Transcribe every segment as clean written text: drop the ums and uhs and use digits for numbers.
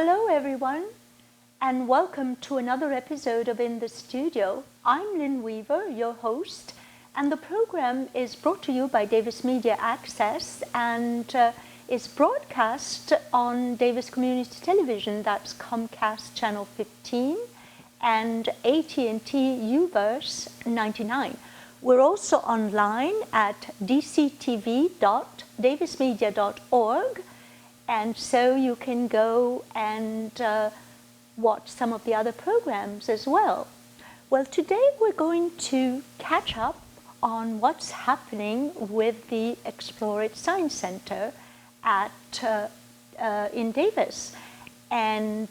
Hello everyone, and welcome to another episode of In the Studio. I'm Lynn Weaver, your host, and the program is brought to you by Davis Media Access and is broadcast on Davis Community Television, that's Comcast Channel 15 and AT&T UVerse 99. We're also online at dctv.davismedia.org, and so you can go and watch some of the other programs as well. Well, today we're going to catch up on what's happening with the Explorit Science Center in Davis. And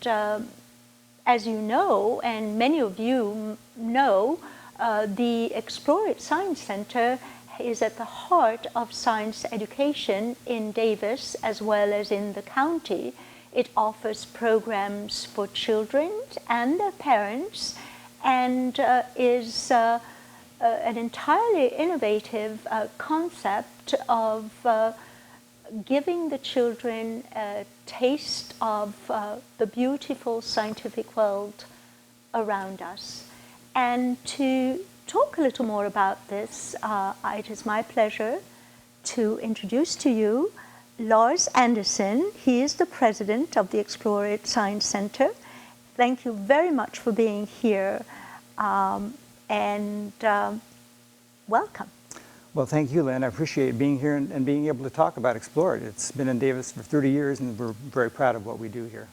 as you know, and many of you know, the Explorit Science Center is at the heart of science education in Davis as well as in the county. It offers programs for children and their parents and is an entirely innovative concept of giving the children a taste of the beautiful scientific world around us. And to talk a little more about this, it is my pleasure to introduce to you Lars Anderson. He is the president of the Explorit Science Center. Thank you very much for being here, and welcome. Well, thank you, Lynn. I appreciate being here and being able to talk about Explorit. It's been in Davis for 30 years, and we're very proud of what we do here.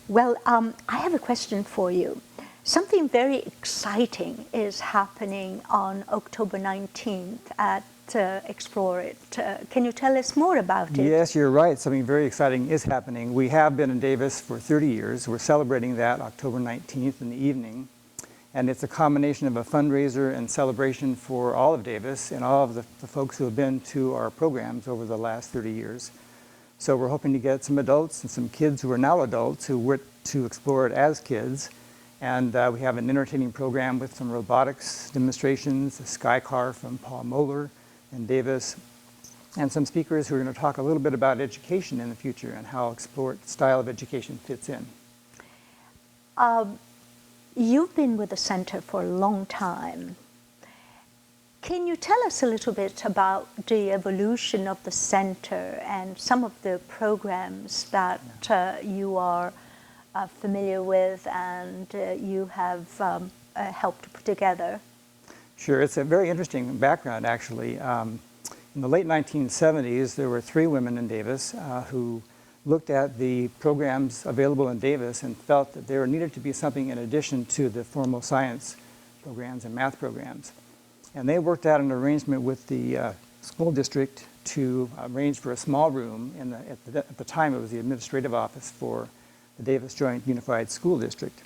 Well, I have a question for you. Something very exciting is happening on October 19th at Explorit. Can you tell us more about it? Yes, you're right. Something very exciting is happening. We have been in Davis for 30 years. We're celebrating that October 19th in the evening. And it's a combination of a fundraiser and celebration for all of Davis and all of the folks who have been to our programs over the last 30 years. So we're hoping to get some adults and some kids who are now adults who went to Explorit as kids. And we have an entertaining program with some robotics demonstrations, a sky car from Paul Moeller in Davis, and some speakers who are going to talk a little bit about education in the future and how Explorit's style of education fits in. You've been with the center for a long time. Can you tell us a little bit about the evolution of the center and some of the programs that you are familiar with and you have helped to put together? Sure, it's a very interesting background actually. In the late 1970s, there were 3 women in Davis who looked at the programs available in Davis and felt that there needed to be something in addition to the formal science programs and math programs. And they worked out an arrangement with the school district to arrange for a small room at the time it was the administrative office for the Davis Joint Unified School District.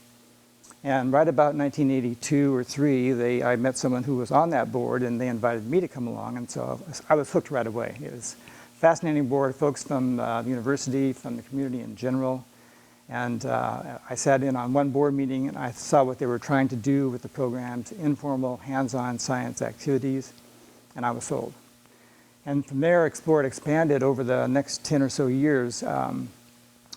And right about 1982 or 3, I met someone who was on that board and they invited me to come along, and so I was hooked right away. It was a fascinating board, folks from the university, from the community in general. And I sat in on one board meeting and I saw what they were trying to do with the programs, informal, hands-on science activities, and I was sold. And from there, Explorit expanded over the next 10 or so years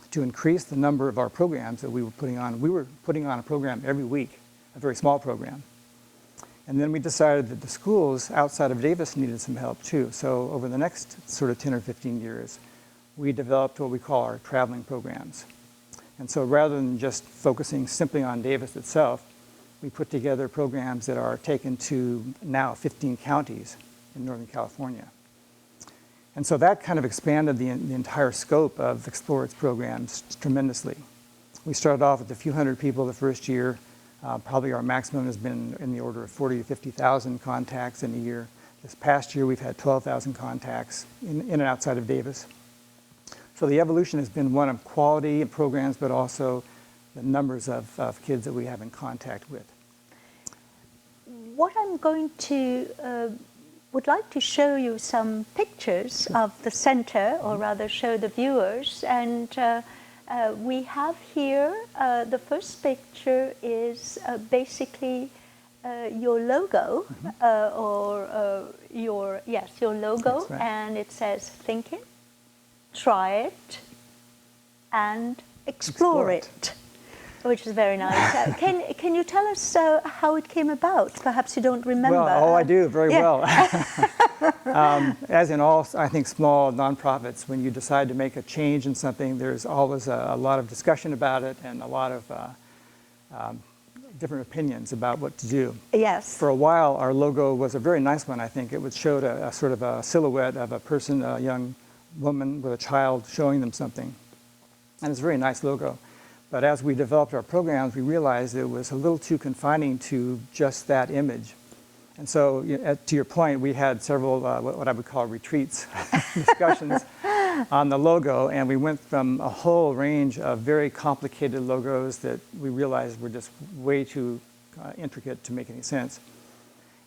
to increase the number of our programs that we were putting on. We were putting on a program every week, a very small program. And then we decided that the schools outside of Davis needed some help too. So over the next sort of 10 or 15 years, we developed what we call our traveling programs. And so rather than just focusing simply on Davis itself, we put together programs that are taken to now 15 counties in Northern California. And so that kind of expanded the entire scope of Explorit's programs tremendously. We started off with a few hundred people the first year. Probably our maximum has been in the order of 40 to 50,000 contacts in a year. This past year we've had 12,000 contacts in and outside of Davis. So the evolution has been one of quality of programs, but also the numbers of kids that we have in contact with. What I'm going to would like to show you some pictures of the center, or rather show the viewers. And we have here, the first picture is basically your logo, your logo, right. And it says think it, try it, and Explorit, which is very nice. Can you tell us how it came about? Perhaps you don't remember. Well, I do very yeah. well. As in all, I think, small nonprofits, when you decide to make a change in something, there's always a lot of discussion about it and a lot of different opinions about what to do. Yes. For a while, our logo was a very nice one, I think. It showed a sort of a silhouette of a person, a young woman with a child showing them something. And it's a very nice logo. But as we developed our programs, we realized it was a little too confining to just that image. And so, to your point, we had several, what I would call retreats, discussions on the logo, and we went from a whole range of very complicated logos that we realized were just way too intricate to make any sense.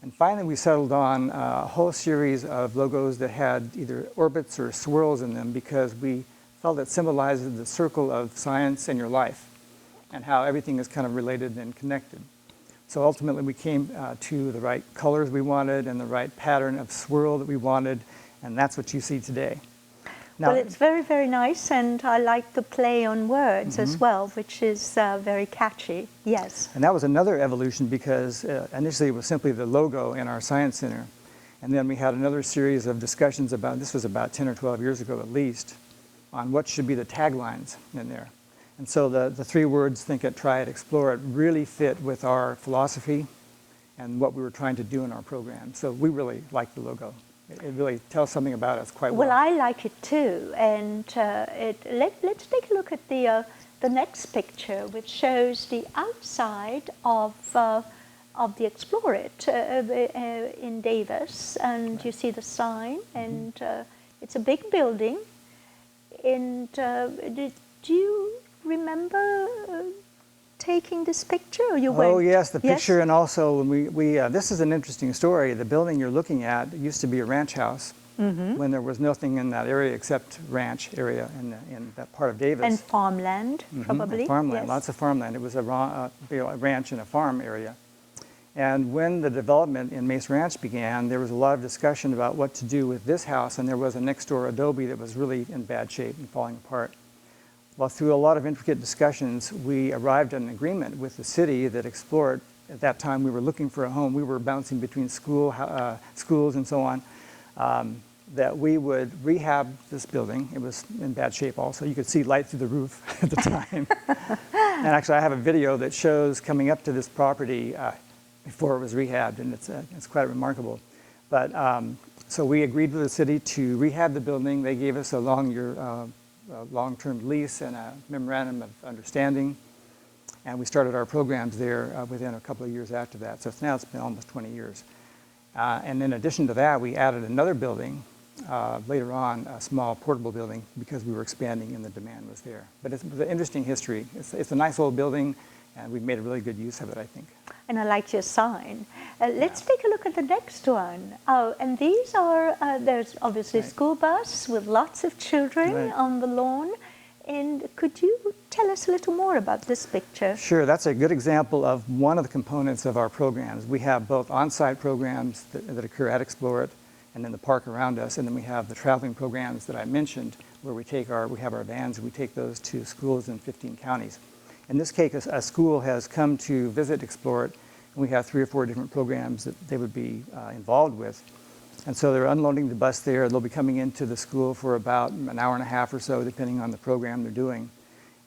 And finally, we settled on a whole series of logos that had either orbits or swirls in them, because we felt it symbolizes the circle of science and your life and how everything is kind of related and connected. So ultimately, we came to the right colors we wanted and the right pattern of swirl that we wanted, and that's what you see today. Now, well, it's very, very nice, and I like the play on words as well, which is very catchy. Yes. And that was another evolution, because initially it was simply the logo in our Science Center. And then we had another series of discussions about, this was about 10 or 12 years ago at least, on what should be the taglines in there. And so the three words, think it, try it, explore it, really fit with our philosophy and what we were trying to do in our program. So we really like the logo. It really tells something about us quite well. Well, I like it too. And let's take a look at the next picture, which shows the outside of the Explorit in Davis. And right. You see the sign, and it's a big building. And do you remember taking this picture? Or you went? Oh yes, the picture. Yes? And also when we this is an interesting story. The building you're looking at used to be a ranch house when there was nothing in that area except ranch area in that part of Davis. And farmland, probably. And farmland, yes. Lots of farmland. It was a ranch and a farm area. And when the development in Mace Ranch began, there was a lot of discussion about what to do with this house, and there was a next door adobe that was really in bad shape and falling apart. Well, through a lot of intricate discussions, we arrived at an agreement with the city that Explorit, at that time we were looking for a home, we were bouncing between schools and so on, that we would rehab this building. It was in bad shape also. You could see light through the roof at the time. And actually I have a video that shows coming up to this property before it was rehabbed, and it's quite remarkable. But so we agreed with the city to rehab the building. They gave us a long-term lease and a memorandum of understanding, and we started our programs there within a couple of years after that. So now it's been almost 20 years. And in addition to that, we added another building later on, a small portable building, because we were expanding and the demand was there. But it's an interesting history. It's a nice old building, and we've made a really good use of it, I think. And I like your sign. Let's take a look at the next one. Oh, and these are, there's obviously a school bus with lots of children on the lawn. And could you tell us a little more about this picture? Sure, that's a good example of one of the components of our programs. We have both on-site programs that occur at Explorit and in the park around us, and then we have the traveling programs that I mentioned, where we have our vans and we take those to schools in 15 counties. In this case, a school has come to visit Explorit, and we have 3 or 4 different programs that they would be involved with. And so they're unloading the bus there. They'll be coming into the school for about an hour and a half or so, depending on the program they're doing.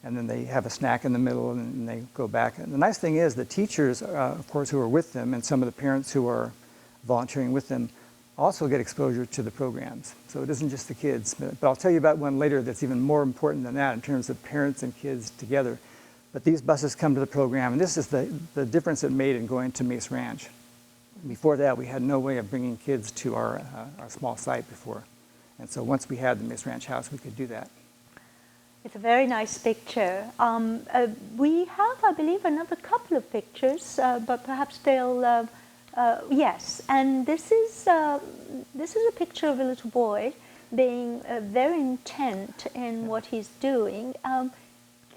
And then they have a snack in the middle, and they go back. And the nice thing is the teachers, of course, who are with them, and some of the parents who are volunteering with them, also get exposure to the programs. So it isn't just the kids. But I'll tell you about one later that's even more important than that in terms of parents and kids together. But these buses come to the program, and this is the difference it made in going to Mace Ranch. Before that, we had no way of bringing kids to our small site before. And so once we had the Mace Ranch house, we could do that. It's a very nice picture. We have, I believe, another couple of pictures, but perhaps they'll, yes. And this is a picture of a little boy being very intent in what he's doing.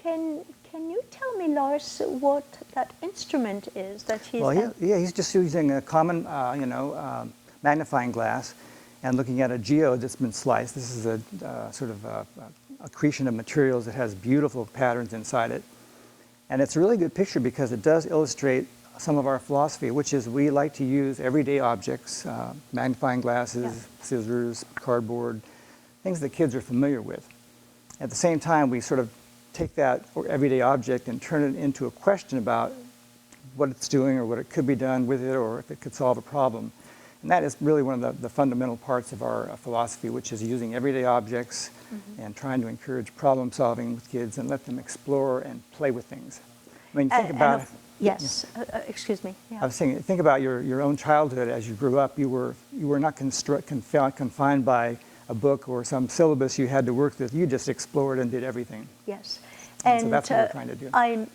Can you tell me, Lars, what that instrument is that he's... Well, yeah, he's just using a common, magnifying glass, and looking at a geode that's been sliced. This is a sort of a accretion of materials that has beautiful patterns inside it. And it's a really good picture because it does illustrate some of our philosophy, which is we like to use everyday objects, magnifying glasses, scissors, cardboard, things that kids are familiar with. At the same time, we sort of take that everyday object and turn it into a question about what it's doing or what it could be done with it or if it could solve a problem. And that is really one of the fundamental parts of our philosophy, which is using everyday objects and trying to encourage problem solving with kids and let them explore and play with things. I mean, think about it. Yes, excuse me. Yeah. I was saying, think about your own childhood as you grew up. You were not confined by a book or some syllabus you had to work with. You just explored and did everything. Yes. And so that's what we're trying to do.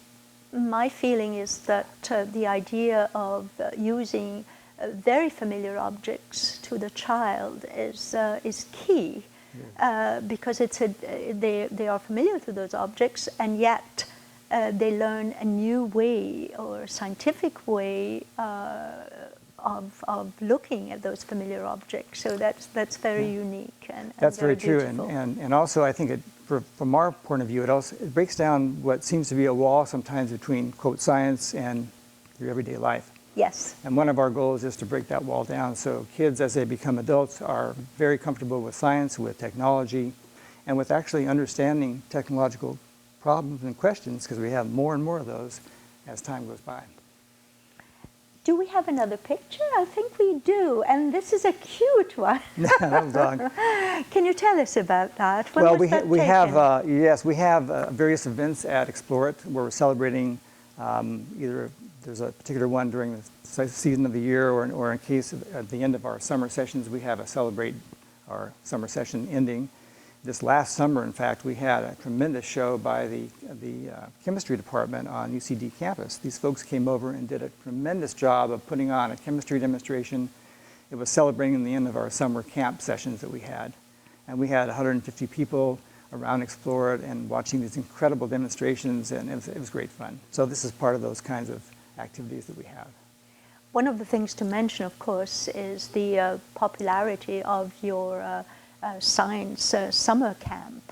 My feeling is that the idea of using very familiar objects to the child is key, because they are familiar to those objects, and yet they learn a new way or scientific way of looking at those familiar objects. So that's very unique and that's very true. beautiful. And also I think from our point of view, it breaks down what seems to be a wall sometimes between, quote, science and your everyday life. Yes. And one of our goals is to break that wall down so kids, as they become adults, are very comfortable with science, with technology, and with actually understanding technological problems and questions, because we have more and more of those as time goes by. Do we have another picture? I think we do, and this is a cute one. That dog. Can you tell us about that? When Well, was that we taken? have yes, we have various events at Explorit where we're celebrating either there's a particular one during the season of the year, or in case at the end of our summer sessions, we have a celebrate our summer session ending. This last summer, in fact, we had a tremendous show by the chemistry department on UCD campus. These folks came over and did a tremendous job of putting on a chemistry demonstration. It was celebrating the end of our summer camp sessions that we had. And we had 150 people around Explorit and watching these incredible demonstrations, and it was great fun. So this is part of those kinds of activities that we have. One of the things to mention, of course, is the popularity of your science summer camp.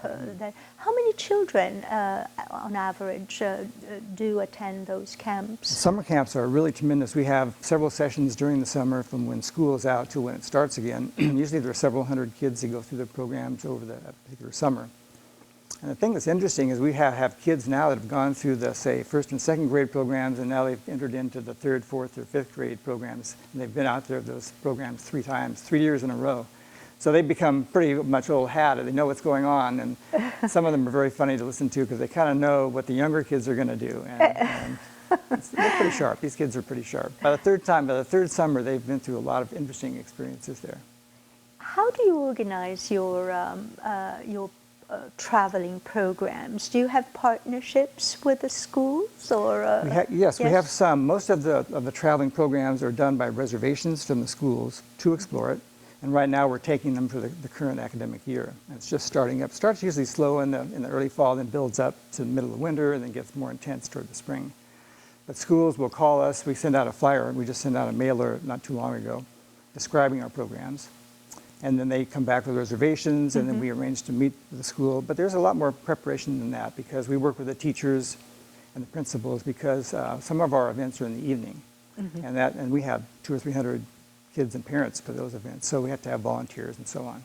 How many children, on average, do attend those camps? Summer camps are really tremendous. We have several sessions during the summer from when school is out to when it starts again. Usually there are several hundred kids that go through the programs over the particular summer. And the thing that's interesting is we have kids now that have gone through the, say, first and second grade programs, and now they've entered into the third, fourth, or fifth grade programs. And they've been out there those programs 3 years in a row. So they become pretty much old hat, and they know what's going on. And some of them are very funny to listen to because they kind of know what the younger kids are going to do. And they're pretty sharp. These kids are pretty sharp. By the third summer, they've been through a lot of interesting experiences there. How do you organize your traveling programs? Do you have partnerships with the schools, or? Yes, we have some. Most of the traveling programs are done by reservations from the schools to Explorit. And right now we're taking them for the current academic year. And it's just starting up. It starts usually slow in the early fall, then builds up to the middle of winter, and then gets more intense toward the spring. But schools will call us. We send out a flyer. We just sent out a mailer not too long ago describing our programs. And then they come back with reservations, and then we arrange to meet with the school. But there's a lot more preparation than that, because we work with the teachers and the principals, because some of our events are in the evening. And we have 200 or 300 kids and parents for those events, so we have to have volunteers and so on.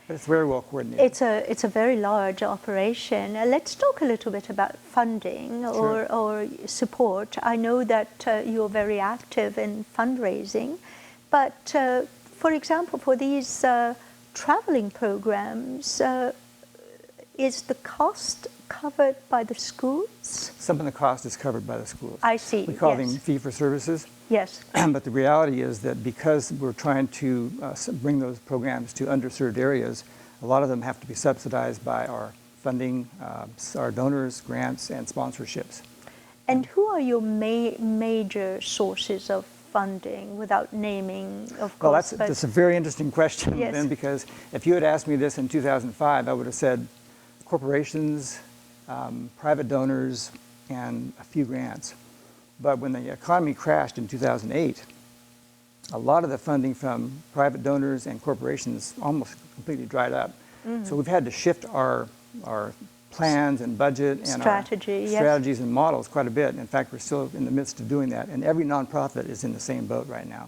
But it's very well coordinated. It's a very large operation. Let's talk a little bit about funding or support. I know that you're very active in fundraising, but for example, for these traveling programs, is the cost covered by the schools? Some of the cost is covered by the schools. I see. We call them fee for services. Yes. But the reality is that because we're trying to bring those programs to underserved areas, a lot of them have to be subsidized by our funding, our donors, grants, and sponsorships. And who are your major sources of funding, without naming, of course? Well, that's a very interesting question, Yes. Ben, because if you had asked me this in 2005, I would have said corporations, private donors, and a few grants. But when the economy crashed in 2008, a lot of the funding from private donors and corporations almost completely dried up. So we've had to shift our plans and budget and strategies and models quite a bit. In fact, we're still in the midst of doing that, and every nonprofit is in the same boat right now.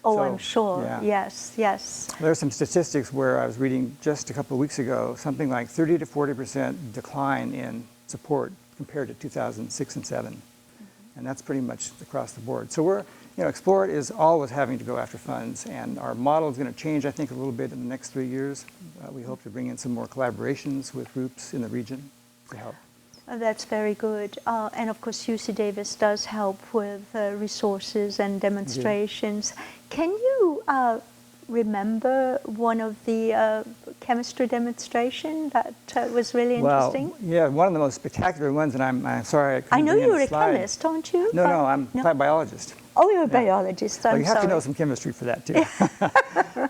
Oh, So, I'm sure. yeah. Yes. There are some statistics where I was reading just a couple of weeks ago, something like 30 to 40% decline in support compared to 2006 and 7. And that's pretty much across the board. So we're, Explorit is always having to go after funds, and our model is going to change, I think, a little bit in the next 3 years. We hope to bring in some more collaborations with groups in the region to help. That's very good. And of course, UC Davis does help with resources and demonstrations. Can you remember one of the chemistry demonstration that was really interesting? Well, yeah, one of the most spectacular ones, and I'm sorry I couldn't I know bring in you're a slide. chemist, aren't you? No, I'm a plant biologist. Oh, you're a biologist. Well, I'm you have sorry. to know some chemistry for that too.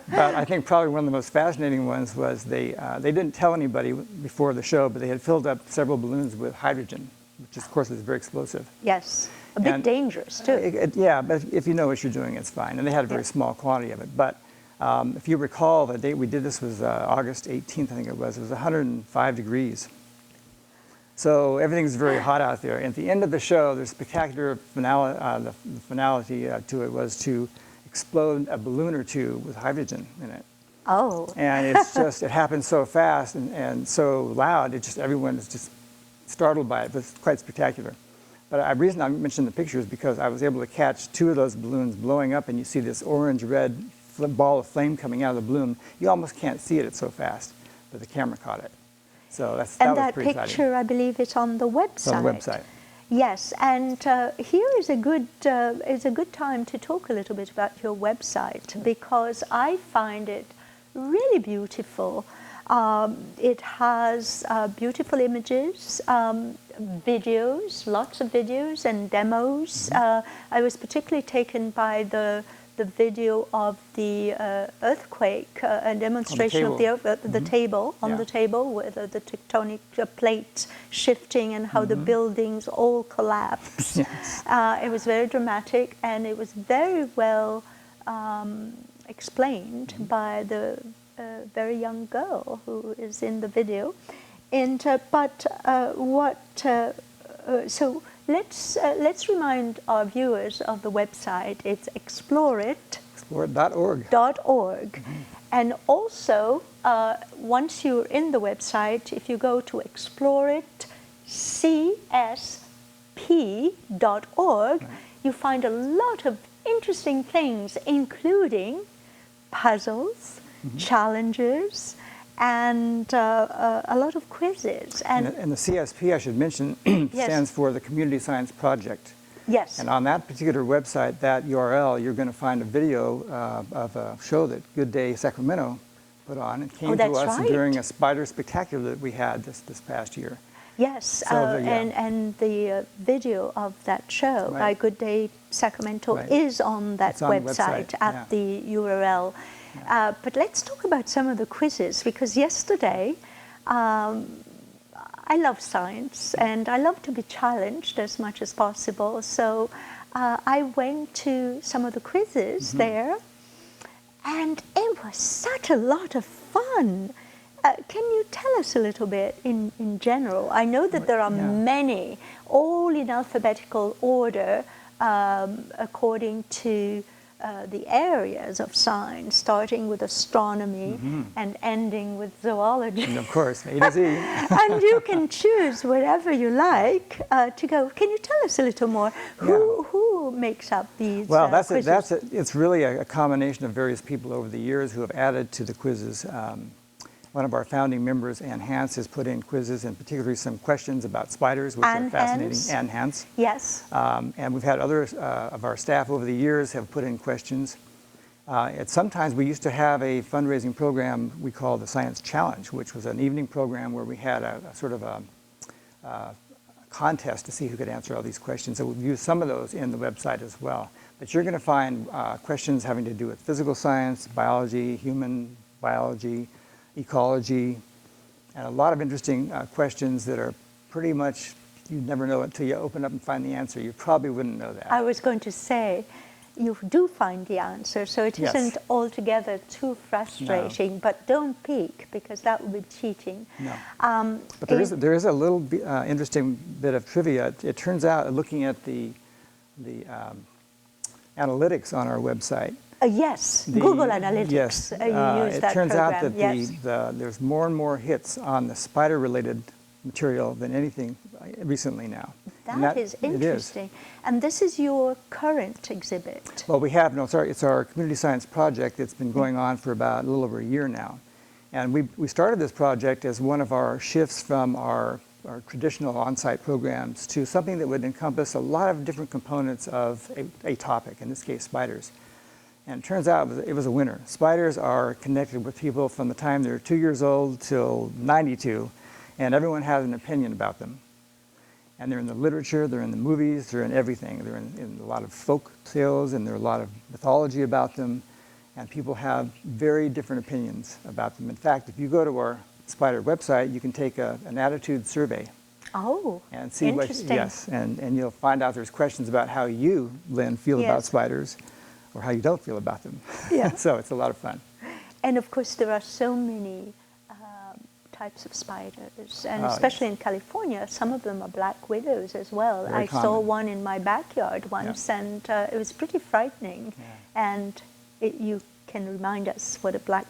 But I think probably one of the most fascinating ones was they didn't tell anybody before the show, but they had filled up several balloons with hydrogen, which of course is very explosive. Yes, a bit dangerous too. Yeah, but if you know what you're doing, it's fine. And they had a very small quantity of it. But if you recall, the date we did this was August 18th, I think it was. It was 105 degrees. So everything's very hot out there. And at the end of the show, the spectacular finale, the finality to it was to explode a balloon or two with hydrogen in it. Oh. And it's just, it happened so fast and so loud, everyone is just startled by it. It was quite spectacular. But the reason I mentioned the picture is because I was able to catch 2 of those balloons blowing up, and you see this orange-red ball of flame coming out of the balloon. You almost can't see it, it's so fast, but the camera caught it. So that was pretty picture, exciting. I believe, it's on the website. It's on the website. Yes, and here is a good time to talk a little bit about your website, because I find it really beautiful. It has beautiful images, videos, lots of videos and demos. I was particularly taken by the video of the earthquake, a demonstration of the table on the table with the tectonic plate shifting and how the buildings all collapsed. Yes. It was very dramatic, and it was very well explained by the very young girl who is in the video. And so let's remind our viewers of the website. It's Explorit. Explorit.org. And also, once you're in the website, if you go to exploritcsp.org, you find a lot of interesting things, including puzzles, challenges, and a lot of quizzes. And the CSP, I should mention, stands for the Community Science Project. Yes. And on that particular website, that URL, you're going to find a video of a show that Good Day Sacramento put on. It came to us during a spider spectacular that we had this past year. Yes, So and the video of that show by Good Day Sacramento is on that website at the URL. But let's talk about some of the quizzes, because yesterday I love science and I love to be challenged as much as possible. So I went to some of the quizzes there, and it was such a lot of fun. Can you tell us a little bit in general? I know that there are many, all in alphabetical order, according to the areas of science, starting with astronomy and ending with zoology. And of course, A to Z. And you can choose whatever you like to go. Can you tell us a little more? Who makes up these quizzes? It's really a combination of various people over the years who have added to the quizzes. One of our founding members, Ann Hans, has put in quizzes, and particularly some questions about spiders, which are fascinating. Ann Hans. Yes. And we've had others of our staff over the years have put in questions. Sometimes we used to have a fundraising program we called the Science Challenge, which was an evening program where we had a sort of a contest to see who could answer all these questions. So we've used some of those in the website as well. But you're going to find questions having to do with physical science, biology, human biology, ecology, and a lot of interesting questions that are pretty much, you never know until you open up and find the answer. You probably wouldn't know that. I was going to say, you do find the answer, so it Yes. isn't altogether too frustrating. But don't peek, because that would be cheating. No. But there is a little interesting bit of trivia. It turns out, looking at the analytics on our website. Yes, Google Analytics. Yes, you use it that turns program. out that yes. there's more and more hits on the spider-related material than anything recently now. That is interesting. And this is your current exhibit. Well, we have, no, sorry, it's our community science project that's been going on for about a little over a year now. And we started this project as one of our shifts from our traditional on-site programs to something that would encompass a lot of different components of a topic, in this case, spiders. And it turns out it was a winner. Spiders are connected with people from the time they're 2 years old till 92, and everyone has an opinion about them. And they're in the literature, they're in the movies, they're in everything. They're in a lot of folk tales, and there are a lot of mythology about them. And people have very different opinions about them. In fact, if you go to our spider website, you can take an attitude survey. Oh, and see interesting. Yes, and you'll find out there's questions about how you, Lynn, feel yes. about spiders, or how you don't feel about them. Yeah. So it's a lot of fun. And of course, there are so many types of spiders, and especially in California, some of them are black widows as well. Very I common. saw one in my backyard once, yeah. and it was pretty frightening. Yeah. And you can remind us what a black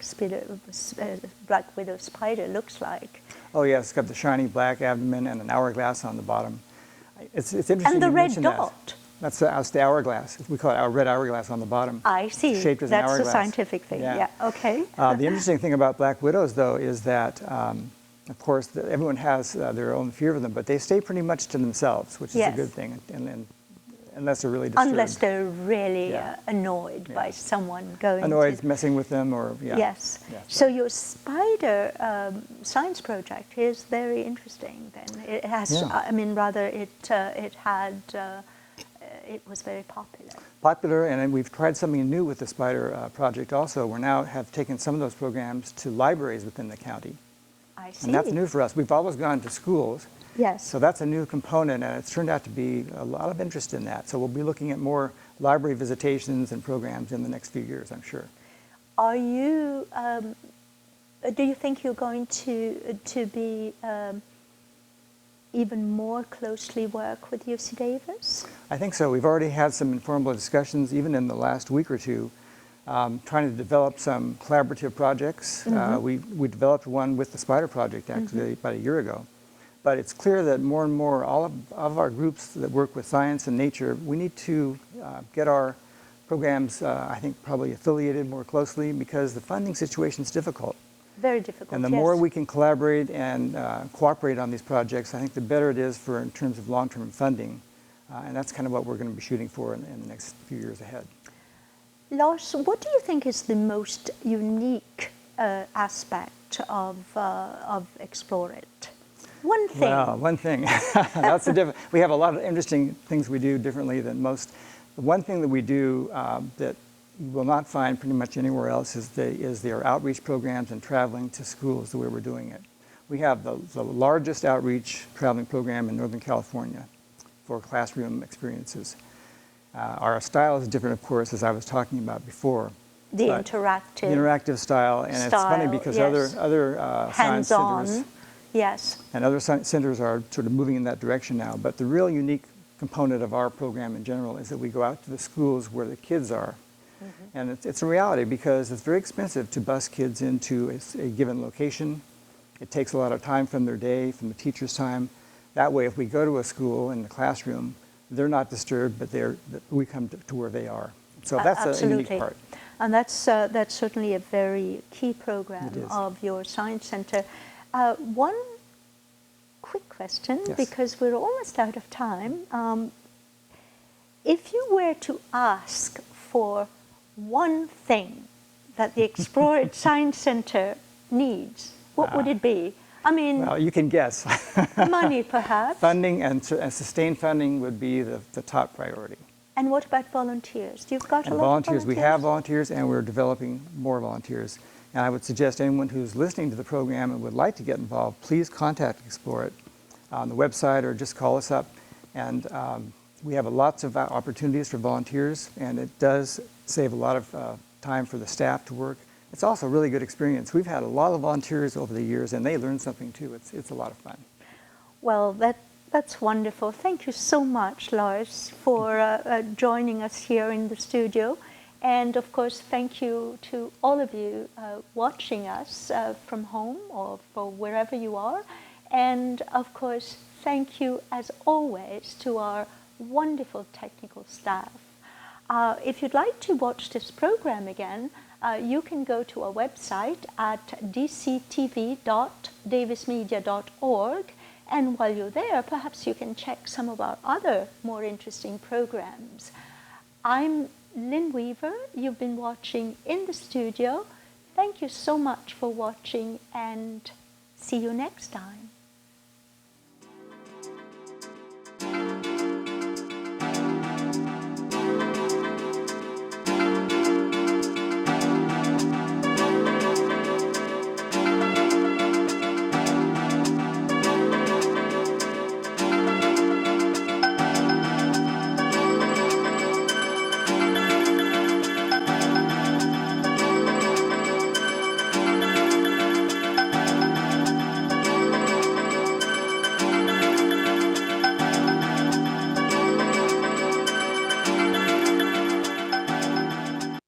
widow spider looks like. Oh yes, it's got the shiny black abdomen and an hourglass on the bottom. It's interesting. And the you red mention dot. That's the hourglass. We call it our red hourglass on the bottom. I see. Shaped as That's an hourglass. the scientific thing. Yeah. Okay. The interesting thing about black widows, though, is that, of course, everyone has their own fear of them, but they stay pretty much to themselves, which is yes. a good thing, and unless they're really disturbed. Unless they're really yeah. Annoyed yeah. by someone going annoyed, to... messing with them, or yeah. Yes. Yeah, so your spider science project is very interesting. Then it has. Yeah. I mean, rather it was very popular. Popular, and we've tried something new with the spider project. Also, we now have taken some of those programs to libraries within the county. I see. And that's new for us. We've always gone to schools. Yes. So that's a new component, and it's turned out to be a lot of interest in that. So we'll be looking at more library visitations and programs in the next few years, I'm sure. Are you? Do you think you're going to be even more closely work with UC Davis? I think so. We've already had some informal discussions, even in the last week or two, trying to develop some collaborative projects. Mm-hmm. We developed one with the Spider Project, actually, mm-hmm. about a year ago. But it's clear that more and more, all of our groups that work with science and nature, we need to get our programs, I think, probably affiliated more closely, because the funding situation is difficult. Very difficult, and the yes. more we can collaborate and cooperate on these projects, I think the better it is in terms of long-term funding. And that's kind of what we're going to be shooting for in the next few years ahead. Lars, what do you think is the most unique aspect of Explorit? One thing. Well, one thing. That's we have a lot of interesting things we do differently than most. The one thing that we do that you will not find pretty much anywhere else is their outreach programs and traveling to schools the way we're doing it. We have the largest outreach traveling program in Northern California for classroom experiences. Our style is different, of course, as I was talking about before. The interactive style, and it's funny because yes. other science centers yes. and other centers are sort of moving in that direction now. But the real unique component of our program in general is that we go out to the schools where the kids are. Mm-hmm. And it's a reality, because it's very expensive to bus kids into a given location. It takes a lot of time from their day, from the teacher's time. That way, if we go to a school in the classroom, they're not disturbed, but we come to where they are. So that's a unique part. And that's certainly a very key program of your science center. One quick question, yes. because we're almost out of time. If you were to ask for one thing that the Explorit Science Center needs, what would it be? I mean, well, you can guess. Money, perhaps. Funding and sustained funding would be the top priority. And what about volunteers? You've got a lot of volunteers? We have volunteers, and we're developing more volunteers. And I would suggest anyone who's listening to the program and would like to get involved, please contact Explorit on the website, or just call us up. And We have lots of opportunities for volunteers, and it does save a lot of time for the staff to work. It's also a really good experience. We've had a lot of volunteers over the years, and they learn something too. It's a lot of fun. Well, that's wonderful. Thank you so much, Lars, for joining us here in the studio. And of course, thank you to all of you watching us from home or from wherever you are. And of course, thank you as always to our wonderful technical staff. If you'd like to watch this program again, you can go to our website at dctv.davismedia.org. And while you're there, perhaps you can check some of our other more interesting programs. I'm Lynn Weaver. You've been watching In the Studio. Thank you so much for watching, and see you next time.